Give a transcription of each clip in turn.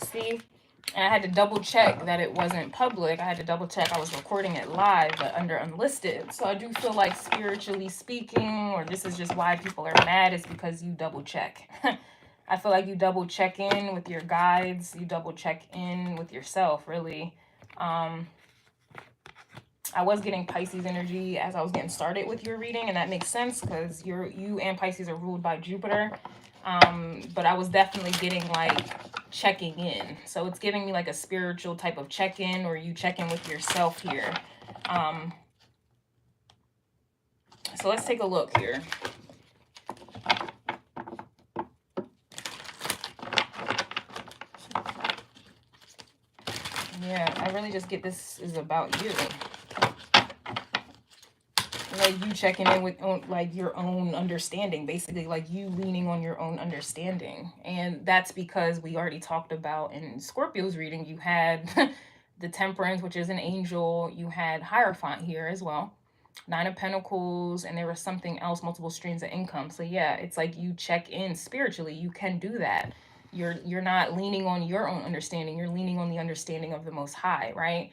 See? And I had to double check that it wasn't public. I had to double check I was recording it live, but under unlisted. So I do feel like, spiritually speaking, or this is just why people are mad, is because you double check. I feel like you double check in with your guides. You double check in with yourself, really. I was getting Pisces energy as I was getting started with your reading, and that makes sense because you and Pisces are ruled by Jupiter. But I was definitely getting like checking in. So it's giving me like a spiritual type of check-in, or you check in with yourself here. So let's take a look here. Yeah, I really just get this is about you. Like you checking in with like your own understanding, basically, like you leaning on your own understanding. And that's because we already talked about in Scorpio's reading, you had the Temperance, which is an angel. You had Hierophant here as well. 9 of Pentacles, and there was something else, multiple streams of income. So yeah, it's like you check in spiritually. You can do that. You're not leaning on your own understanding. You're leaning on the understanding of the Most High, right?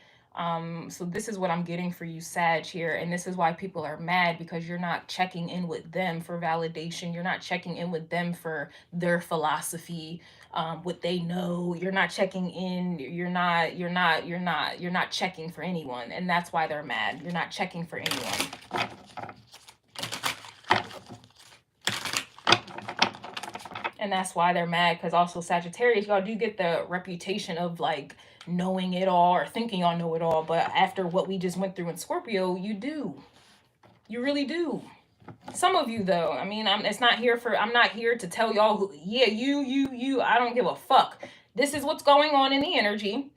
So this is what I'm getting for you, Sag, here. And this is why people are mad, because you're not checking in with them for validation. You're not checking in with them for their philosophy, what they know. You're not checking in. You're not checking for anyone. And that's why they're mad. You're not checking for anyone. And that's why they're mad, because also Sagittarius, y'all do get the reputation of like knowing it all or thinking y'all know it all. But after what we just went through in Scorpio, you do. You really do. Some of you though, I mean, I'm not here to tell y'all who, yeah, you, I don't give a fuck. This is what's going on in the energy.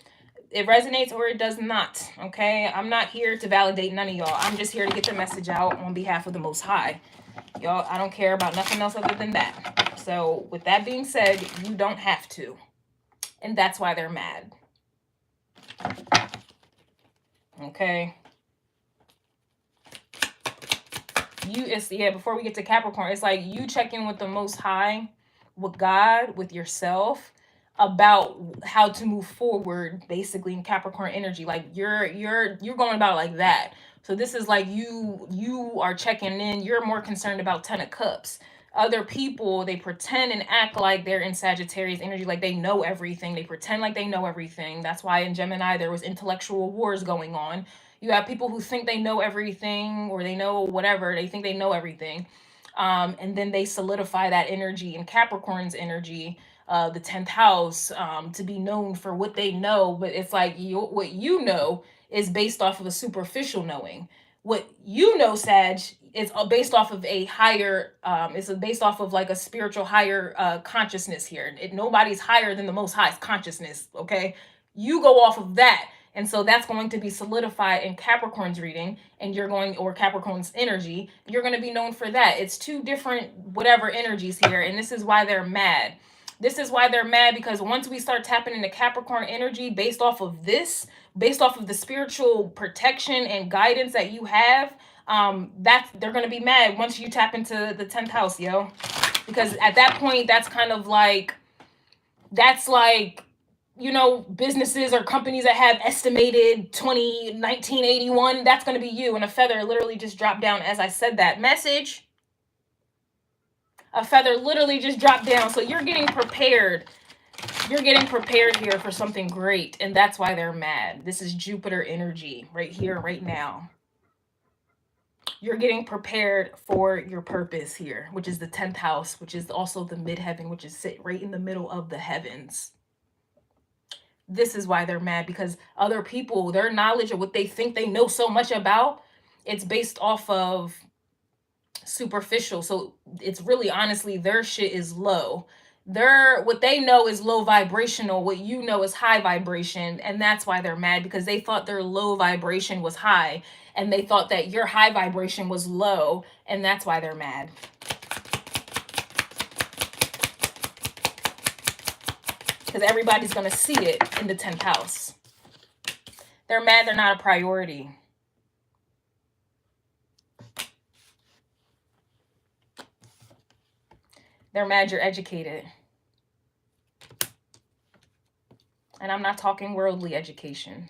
It resonates or it does not. Okay. I'm not here to validate none of y'all. I'm just here to get the message out on behalf of the Most High. Y'all, I don't care about nothing else other than that. So with that being said, you don't have to. And that's why they're mad. Okay. Before we get to Capricorn, it's like you check in with the Most High, with God, with yourself, about how to move forward, basically, in Capricorn energy. Like you're going about it like that. So this is like you are checking in. You're more concerned about 10 of Cups. Other people, they pretend and act like they're in Sagittarius energy, like they know everything. They pretend like they know everything. That's why in Gemini there was intellectual wars going on. You have people who think they know everything, or they know whatever. They think they know everything. And then they solidify that energy in Capricorn's energy, the 10th house, to be known for what they know. But it's like what you know is based off of a superficial knowing. What you know, Sag, is based off of a higher, it's based off of like a spiritual higher consciousness here. Nobody's higher than the Most High's consciousness, okay? You go off of that. And so that's going to be solidified in Capricorn's reading, and or Capricorn's energy. You're going to be known for that. It's two different whatever energies here, and this is why they're mad. This is why they're mad, because once we start tapping into Capricorn energy based off of this, based off of the spiritual protection and guidance that you have, they're going to be mad once you tap into the 10th house, yo. Because at that point, that's like you know, businesses or companies that have estimated 1981, that's going to be you. And a feather literally just dropped down as I said that message. A feather literally just dropped down. So you're getting prepared. You're getting prepared here for something great. And that's why they're mad. This is Jupiter energy right here, right now. You're getting prepared for your purpose here, which is the 10th house, which is also the midheaven, which is sit right in the middle of the heavens. This is why they're mad, because other people, their knowledge of what they think they know so much about, it's based off of superficial. So it's really, honestly, their shit is low. What they know is low vibrational. What you know is high vibration. And that's why they're mad, because they thought their low vibration was high, and they thought that your high vibration was low. And that's why they're mad. Because everybody's going to see it in the 10th house. They're mad they're not a priority. They're mad you're educated. And I'm not talking worldly education,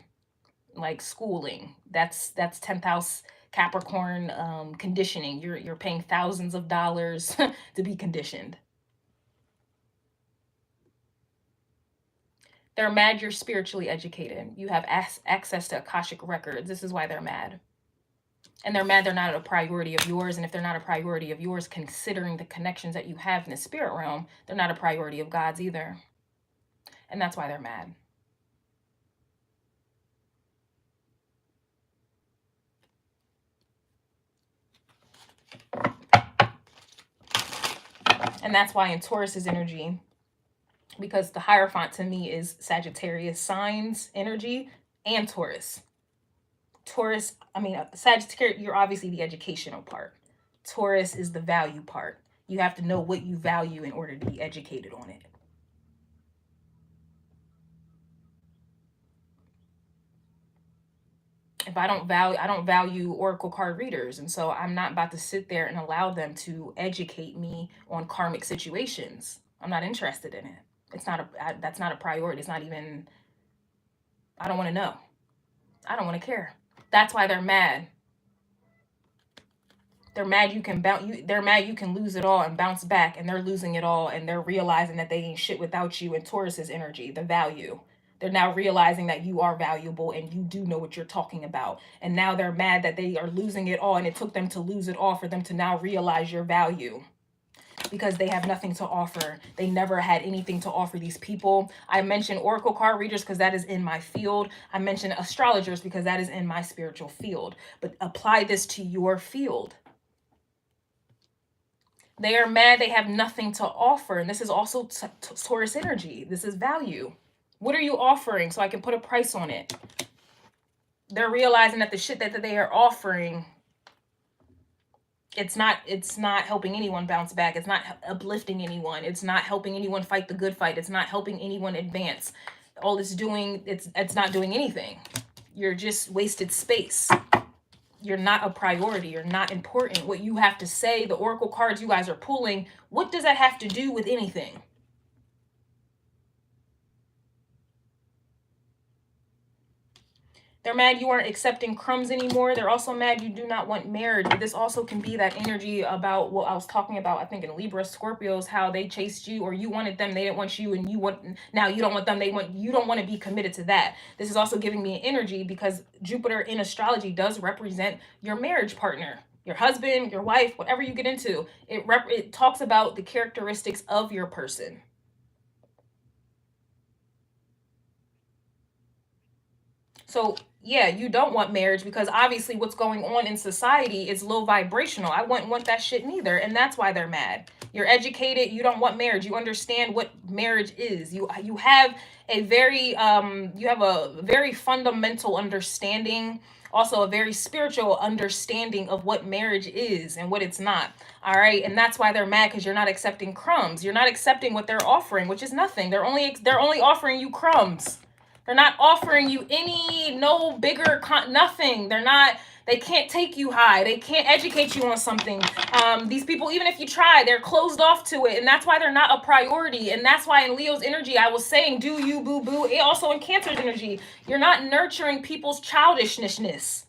like schooling. That's 10th house Capricorn conditioning. You're paying thousands of dollars to be conditioned. They're mad you're spiritually educated. You have access to Akashic records. This is why they're mad. And they're mad they're not a priority of yours. And if they're not a priority of yours, considering the connections that you have in the spirit realm, they're not a priority of God's either. And that's why they're mad. And that's why in Taurus's energy, because the Hierophant to me is Sagittarius signs energy and Taurus. Sagittarius, you're obviously the educational part. Taurus is the value part. You have to know what you value in order to be educated on it. If I don't value oracle card readers, and so I'm not about to sit there and allow them to educate me on karmic situations. I'm not interested in it. That's not a priority. It's not even, I don't want to know. I don't want to care. That's why they're mad. They're mad they're mad you can lose it all and bounce back, and they're losing it all, and they're realizing that they ain't shit without you. And Taurus's energy, the value. They're now realizing that you are valuable and you do know what you're talking about. And now they're mad that they are losing it all, and it took them to lose it all for them to now realize your value. Because they have nothing to offer. They never had anything to offer these people. I mentioned oracle card readers because that is in my field. I mentioned astrologers because that is in my spiritual field. But apply this to your field. They are mad they have nothing to offer. And this is also Taurus energy. This is value. What are you offering so I can put a price on it? They're realizing that the shit that they are offering, it's not helping anyone bounce back. It's not uplifting anyone. It's not helping anyone fight the good fight. It's not helping anyone advance. All it's doing, it's not doing anything. You're just wasted space. You're not a priority. You're not important. What you have to say, the oracle cards you guys are pulling, what does that have to do with anything? They're mad you aren't accepting crumbs anymore. They're also mad you do not want marriage. This also can be that energy about what I was talking about, I think, in Libra, Scorpios, how they chased you, or you wanted them, they didn't want you, and now you don't want them, you don't want to be committed to that. This is also giving me an energy because Jupiter in astrology does represent your marriage partner, your husband, your wife, whatever you get into. It talks about the characteristics of your person. So yeah, you don't want marriage because obviously what's going on in society is low vibrational. I wouldn't want that shit neither. And that's why they're mad. You're educated. You don't want marriage. You understand what marriage is. You have a very fundamental understanding, also a very spiritual understanding of what marriage is and what it's not. All right. And that's why they're mad, because you're not accepting crumbs. You're not accepting what they're offering, which is nothing. They're only offering you crumbs. They're not offering you no bigger, nothing. They can't take you high. They can't educate you on something. These people, even if you try, they're closed off to it. And that's why they're not a priority. And that's why in Leo's energy, I was saying, do you, boo boo. And also in Cancer's energy, you're not nurturing people's childishness.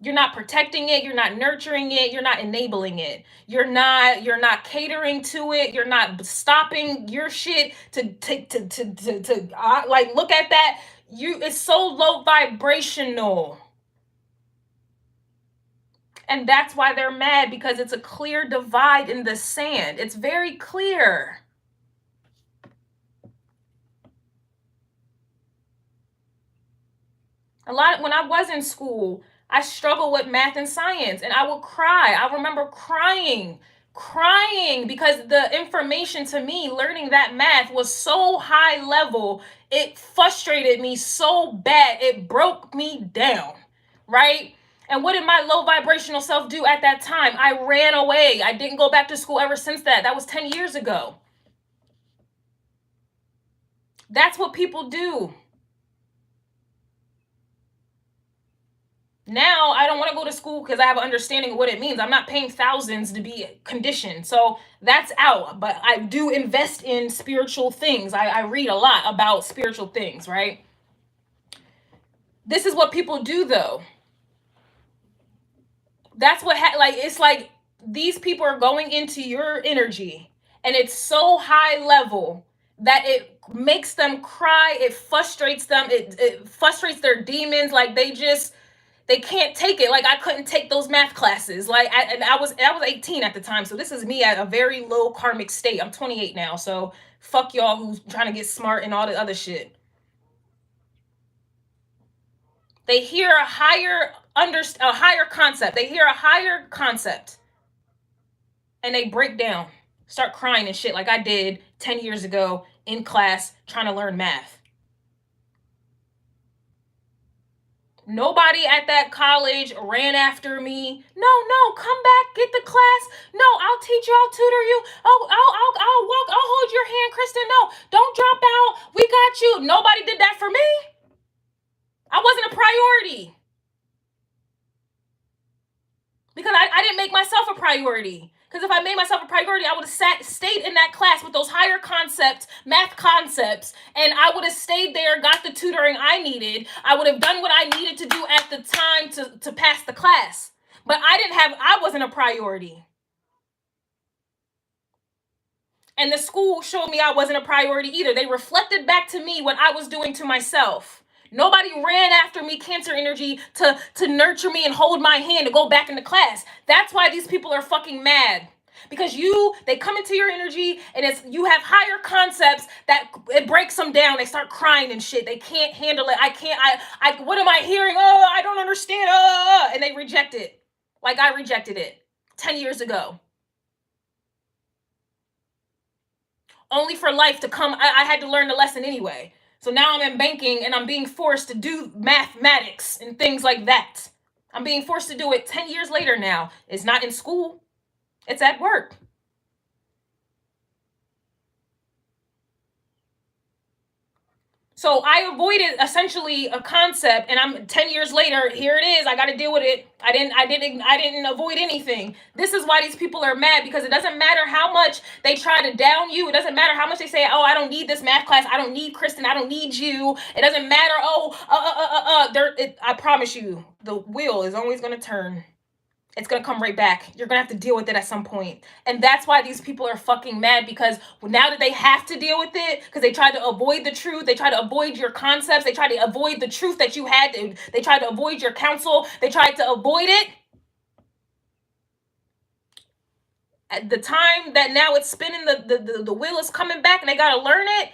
You're not protecting it. You're not nurturing it. You're not enabling it. You're not catering to it. You're not stopping your shit to look at that. It's so low vibrational. And that's why they're mad, because it's a clear divide in the sand. It's very clear. When I was in school, I struggled with math and science, and I would cry. I remember crying because the information to me, learning that math was so high level, it frustrated me so bad. It broke me down, right? And what did my low vibrational self do at that time? I ran away. I didn't go back to school ever since that. That was 10 years ago. That's what people do. Now I don't want to go to school because I have an understanding of what it means. I'm not paying thousands to be conditioned. So that's out. But I do invest in spiritual things. I read a lot about spiritual things, right? This is what people do, though. That's what, like, it's like these people are going into your energy, and it's so high level that it makes them cry. It frustrates them. It frustrates their demons. Like, they can't take it. Like, I couldn't take those math classes. Like, I was 18 at the time. So this is me at a very low karmic state. I'm 28 now. So fuck y'all who's trying to get smart and all the other shit. They hear a higher concept. They hear a higher concept, and they break down, start crying and shit like I did 10 years ago in class trying to learn math. Nobody at that college ran after me. No, come back, get the class. No, I'll teach you, I'll tutor you. Oh, I'll walk, I'll hold your hand, Kristen. No, don't drop out. We got you. Nobody did that for me. I wasn't a priority. Because I didn't make myself a priority. Because if I made myself a priority, I would have stayed in that class with those higher concepts, math concepts, and I would have stayed there, got the tutoring I needed. I would have done what I needed to do at the time to pass the class. But I wasn't a priority. And the school showed me I wasn't a priority either. They reflected back to me what I was doing to myself. Nobody ran after me, Cancer energy, to nurture me and hold my hand to go back into class. That's why these people are fucking mad. Because they come into your energy and you have higher concepts that it breaks them down. They start crying and shit. They can't handle it. What am I hearing? Oh, I don't understand. And they reject it. Like I rejected it 10 years ago. Only for life to come. I had to learn the lesson anyway. So now I'm in banking and I'm being forced to do mathematics and things like that. I'm being forced to do it 10 years later now. It's not in school. It's at work. So I avoided essentially a concept, and I'm 10 years later, here it is. I got to deal with it. I didn't avoid anything. This is why these people are mad, because it doesn't matter how much they try to down you. It doesn't matter how much they say, oh, I don't need this math class. I don't need Kristen. I don't need you. It doesn't matter. I promise you, the wheel is always going to turn. It's going to come right back. You're going to have to deal with it at some point. And that's why these people are fucking mad, because now that they have to deal with it, because they tried to avoid the truth, they tried to avoid your concepts, they tried to avoid the truth that you had, they tried to avoid your counsel, they tried to avoid it. At the time that now it's spinning, the wheel is coming back and they got to learn it,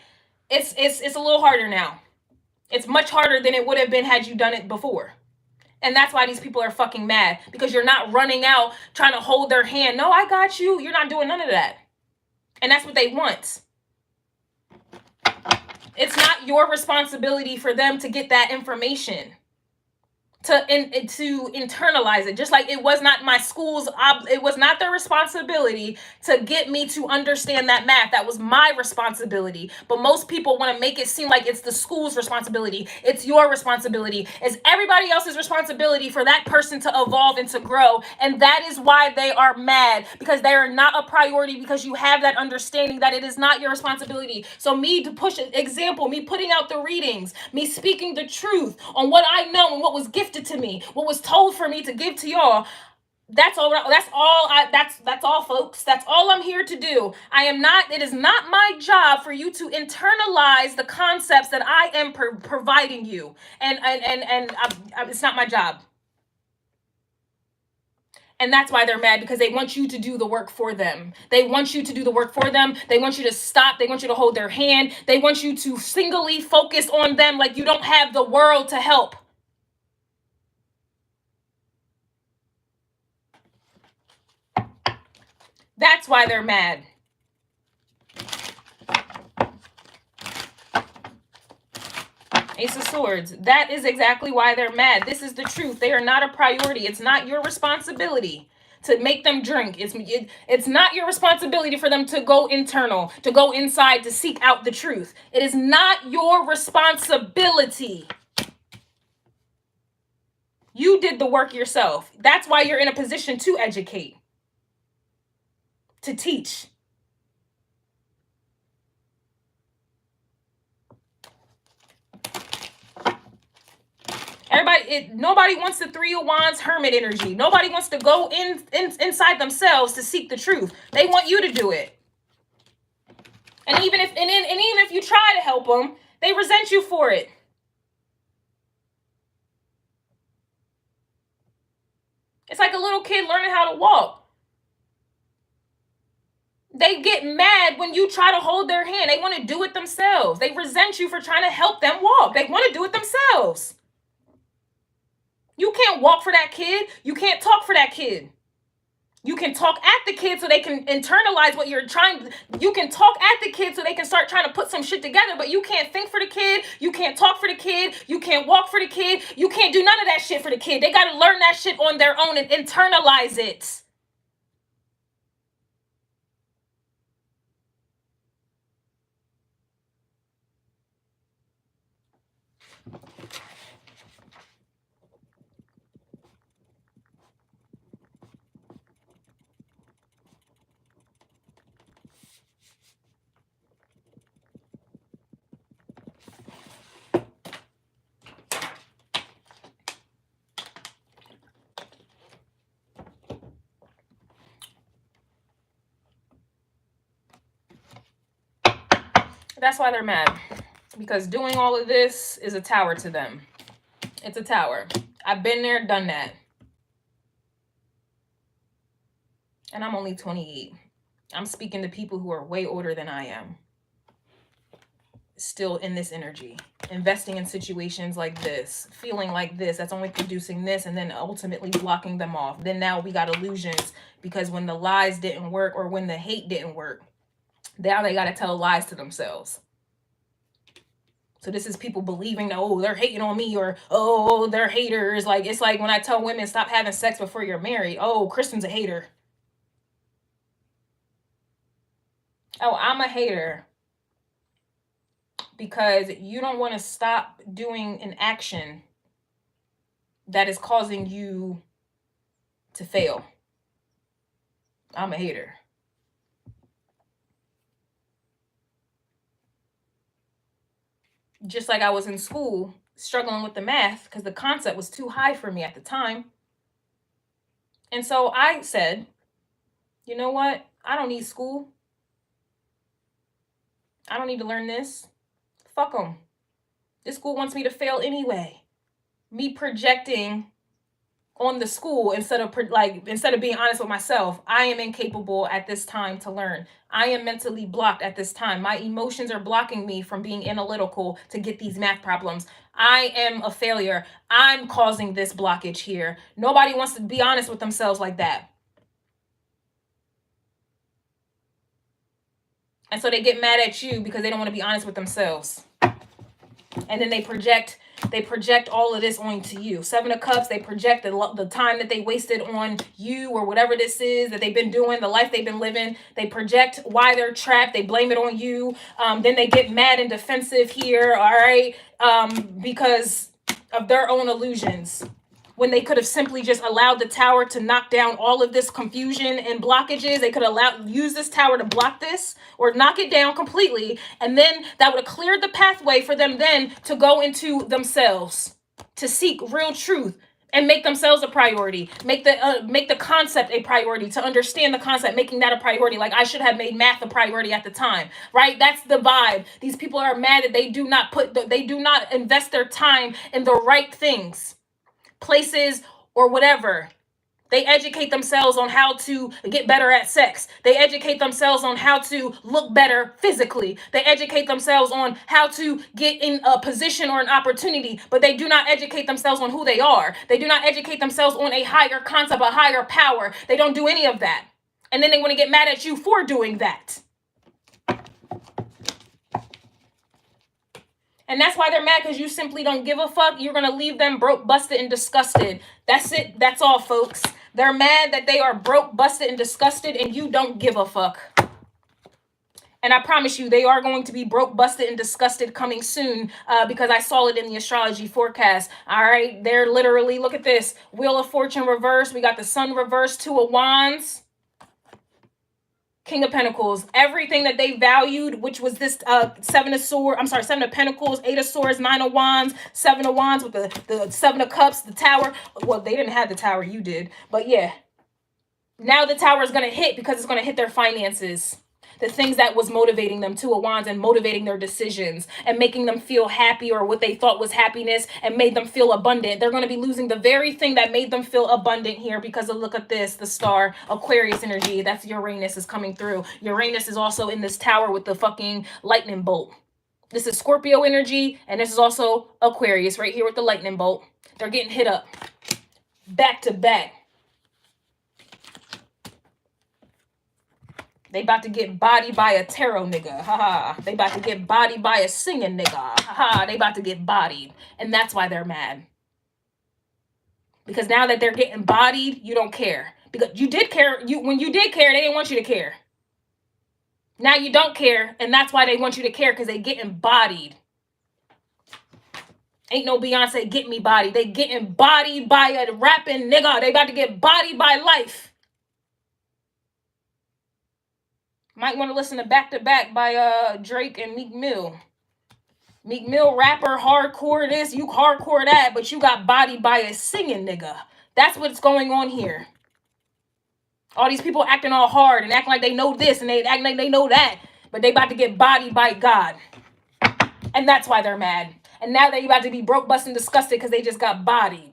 it's a little harder now. It's much harder than it would have been had you done it before. And that's why these people are fucking mad, because you're not running out trying to hold their hand. No, I got you. You're not doing none of that. And that's what they want. It's not your responsibility for them to get that information, to internalize it. Just like it was not my school's, it was not their responsibility to get me to understand that math. That was my responsibility. But most people want to make it seem like it's the school's responsibility. It's your responsibility. It's everybody else's responsibility for that person to evolve and to grow. And that is why they are mad, because they are not a priority, because you have that understanding that it is not your responsibility. So me to push an example, me putting out the readings, me speaking the truth on what I know and what was gifted to me, what was told for me to give to y'all. That's all, folks. That's all I'm here to do. It is not my job for you to internalize the concepts that I am providing you. And it's not my job. And that's why they're mad, because they want you to do the work for them. They want you to do the work for them. They want you to stop. They want you to hold their hand. They want you to singly focus on them like you don't have the world to help. That's why they're mad. Ace of Swords. That is exactly why they're mad. This is the truth. They are not a priority. It's not your responsibility to make them drink. It's not your responsibility for them to go internal, to go inside, to seek out the truth. It is not your responsibility. You did the work yourself. That's why you're in a position to educate, to teach. Nobody wants the Three of Wands hermit energy. Nobody wants to go inside themselves to seek the truth. They want you to do it. And even if you try to help them, they resent you for it. It's like a little kid learning how to walk. They get mad when you try to hold their hand. They want to do it themselves. They resent you for trying to help them walk. They want to do it themselves. You can't walk for that kid. You can't talk for that kid. You can talk at the kid so they can internalize what you're trying. You can talk at the kid so they can start trying to put some shit together, but you can't think for the kid. You can't talk for the kid. You can't walk for the kid. You can't do none of that shit for the kid. They got to learn that shit on their own and internalize it. That's why they're mad, because doing all of this is a tower to them. It's a tower. I've been there, done that. And I'm only 28. I'm speaking to people who are way older than I am. Still in this energy, investing in situations like this, feeling like this, that's only producing this, and then ultimately blocking them off. Then now we got illusions, because when the lies didn't work or when the hate didn't work, now they got to tell lies to themselves. So this is people believing that, oh, they're hating on me, or, oh, they're haters. Like, it's like when I tell women, stop having sex before you're married. Oh, Kristen's a hater. Oh, I'm a hater because you don't want to stop doing an action that is causing you to fail. I'm a hater. Just like I was in school struggling with the math because the concept was too high for me at the time. And so I said, you know what? I don't need school. I don't need to learn this. Fuck them. This school wants me to fail anyway. Me projecting on the school instead of being honest with myself. I am incapable at this time to learn. I am mentally blocked at this time. My emotions are blocking me from being analytical to get these math problems. I am a failure. I'm causing this blockage here. Nobody wants to be honest with themselves like that. And so they get mad at you because they don't want to be honest with themselves. And then they project all of this onto you. Seven of Cups, they project the time that they wasted on you or whatever this is that they've been doing, the life they've been living. They project why they're trapped. They blame it on you. Then they get mad and defensive here, all right, because of their own illusions. When they could have simply just allowed the tower to knock down all of this confusion and blockages. They could use this tower to block this or knock it down completely. And then that would have cleared the pathway for them then to go into themselves, to seek real truth and make themselves a priority. Make the concept a priority, to understand the concept, making that a priority. Like, I should have made math a priority at the time, right? That's the vibe. These people are mad that they do not invest their time in the right things, places, or whatever. They educate themselves on how to get better at sex. They educate themselves on how to look better physically. They educate themselves on how to get in a position or an opportunity, but they do not educate themselves on who they are. They do not educate themselves on a higher concept, a higher power. They don't do any of that. And then they want to get mad at you for doing that. And that's why they're mad, because you simply don't give a fuck. You're going to leave them broke, busted, and disgusted. That's it. That's all, folks. They're mad that they are broke, busted, and disgusted, and you don't give a fuck. And I promise you, they are going to be broke, busted, and disgusted coming soon because I saw it in the astrology forecast. All right. They're literally, look at this. Wheel of Fortune reversed. We got the Sun reversed, Two of Wands, King of Pentacles. Everything that they valued, which was this Seven of Pentacles, Eight of Swords, Nine of Wands, Seven of Wands with the Seven of Cups, the Tower. Well, they didn't have the Tower. You did. But yeah. Now the Tower is going to hit because it's going to hit their finances. The things that was motivating them, Two of Wands, and motivating their decisions and making them feel happy, or what they thought was happiness, and made them feel abundant. They're going to be losing the very thing that made them feel abundant here because of, look at this, the star, Aquarius energy. That's Uranus is coming through. Uranus is also in this Tower with the fucking lightning bolt. This is Scorpio energy, and this is also Aquarius right here with the lightning bolt. They're getting hit up back to back. They about to get bodied by a tarot nigga. Haha. They about to get bodied by a singing nigga. Haha. They about to get bodied. And that's why they're mad. Because now that they're getting bodied, you don't care. Because you did care. When you did care, they didn't want you to care. Now you don't care. And that's why they want you to care, because they getting bodied. Ain't no Beyonce get me bodied. They getting bodied by a rapping nigga. They about to get bodied by life. Might want to listen to Back to Back by Drake and Meek Mill. Meek Mill, rapper, hardcore this, you hardcore that, but you got bodied by a singing nigga. That's what's going on here. All these people acting all hard and acting like they know this and they acting like they know that, but they about to get bodied by God. And that's why they're mad. And now they about to be broke, busted, and disgusted because they just got bodied.